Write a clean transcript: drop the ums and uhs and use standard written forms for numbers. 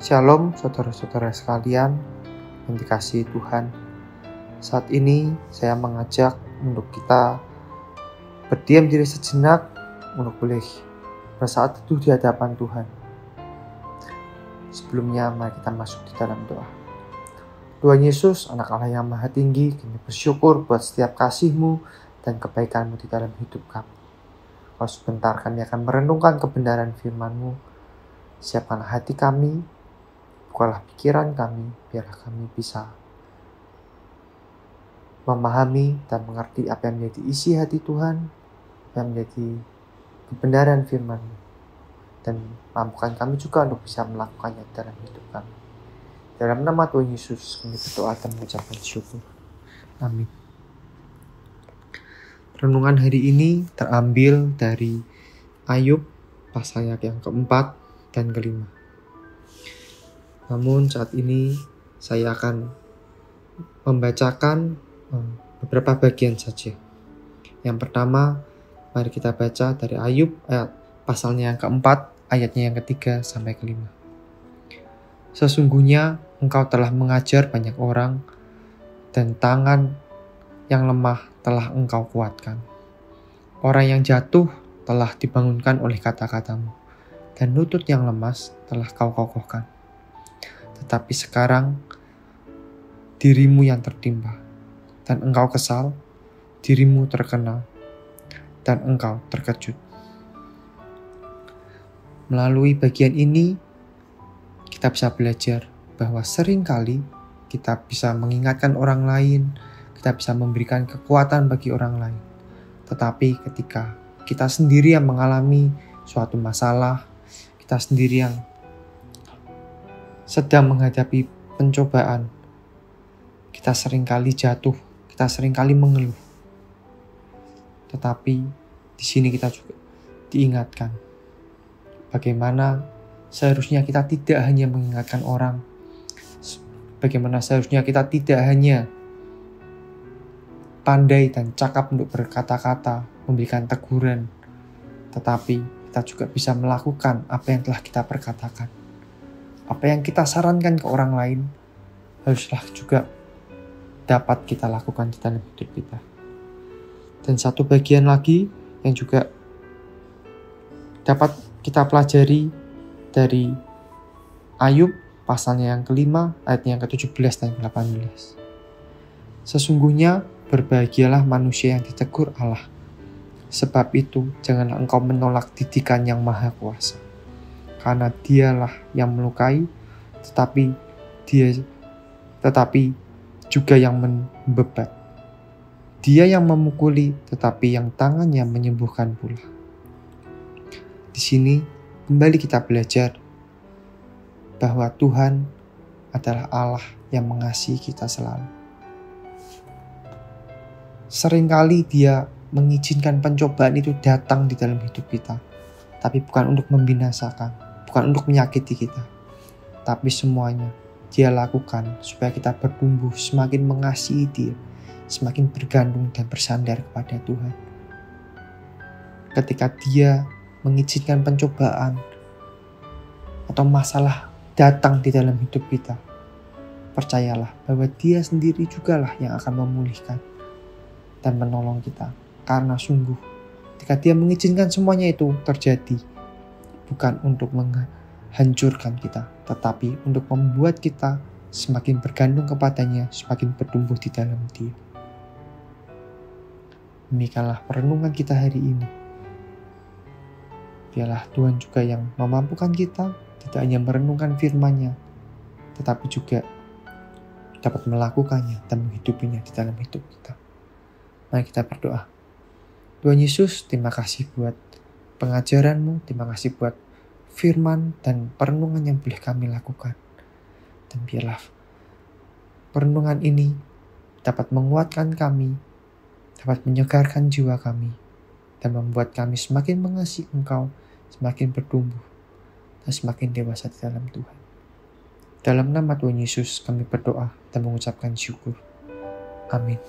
Shalom saudara-saudara sekalian yang dikasihi Tuhan. Saat ini saya mengajak untuk kita berdiam diri sejenak untuk boleh bersaat teduh di hadapan Tuhan. Sebelumnya mari kita masuk di dalam doa. Tuhan Yesus, Anak Allah yang Maha Tinggi, kami bersyukur buat setiap kasih-Mu dan kebaikan-Mu di dalam hidup kami. Kalau sebentar kami akan merenungkan kebenaran firman-Mu. Siapkanlah hati kami, bukalah pikiran kami, biarlah kami bisa memahami dan mengerti apa yang menjadi isi hati Tuhan, apa yang menjadi kebenaran firman-Mu, dan mampukan kami juga untuk bisa melakukannya dalam hidup kami. Dalam nama Tuhan Yesus kami berdoa dan mengucapkan syukur. Amin. Renungan hari ini terambil dari Ayub pasal yang keempat dan kelima. Namun saat ini saya akan membacakan beberapa bagian saja. Yang pertama, mari kita baca dari Ayub pasalnya yang keempat, ayatnya yang ketiga sampai kelima. Sesungguhnya engkau telah mengajar banyak orang, dan tangan yang lemah telah engkau kuatkan. Orang yang jatuh telah dibangunkan oleh kata-katamu, dan lutut yang lemas telah kau kokohkan. Tetapi sekarang dirimu yang tertimpa, dan engkau kesal, dirimu terkena, dan engkau terkejut. Melalui bagian ini, kita bisa belajar bahwa seringkali kita bisa mengingatkan orang lain, kita bisa memberikan kekuatan bagi orang lain. Tetapi ketika kita sendiri yang mengalami suatu masalah, kita sendiri yang sedang menghadapi pencobaan, kita seringkali jatuh, kita seringkali mengeluh. Tetapi di sini kita juga diingatkan bagaimana seharusnya kita tidak hanya mengingatkan orang, bagaimana seharusnya kita tidak hanya pandai dan cakap untuk berkata-kata, memberikan teguran, tetapi kita juga bisa melakukan apa yang telah kita perkatakan. Apa yang kita sarankan ke orang lain haruslah juga dapat kita lakukan di dalam hidup kita. Dan satu bagian lagi yang juga dapat kita pelajari dari Ayub pasalnya yang kelima, ayatnya yang ke-17 dan ke-18. Sesungguhnya berbahagialah manusia yang ditegur Allah. Sebab itu janganlah engkau menolak didikan yang maha kuasa. Karena dialah yang melukai, tetapi juga yang membebat. Dia yang memukuli, tetapi yang tangannya menyembuhkan pula. Di sini kembali kita belajar bahwa Tuhan adalah Allah yang mengasihi kita selalu. Seringkali Dia mengizinkan pencobaan itu datang di dalam hidup kita, tapi bukan untuk membinasakan, bukan untuk menyakiti kita, tapi semuanya Dia lakukan supaya kita bertumbuh semakin mengasihi Dia, semakin bergantung dan bersandar kepada Tuhan. Ketika Dia mengizinkan pencobaan atau masalah datang di dalam hidup kita, percayalah bahwa Dia sendiri jugalah yang akan memulihkan dan menolong kita. Karena sungguh ketika Dia mengizinkan semuanya itu terjadi, bukan untuk menghancurkan kita, tetapi untuk membuat kita semakin bergantung kepadanya, semakin bertumbuh di dalam Dia. Demikianlah perenungan kita hari ini. Biarlah Tuhan juga yang memampukan kita, tidak hanya merenungkan firman-Nya, tetapi juga dapat melakukannya dan menghidupinya di dalam hidup kita. Mari kita berdoa. Tuhan Yesus, terima kasih buat pengajaran-Mu, terima kasih buat firman dan perenungan yang boleh kami lakukan. Dan biarlah perenungan ini dapat menguatkan kami, dapat menyegarkan jiwa kami, dan membuat kami semakin mengasihi Engkau, semakin bertumbuh, dan semakin dewasa di dalam Tuhan. Dalam nama Tuhan Yesus kami berdoa dan mengucapkan syukur. Amin.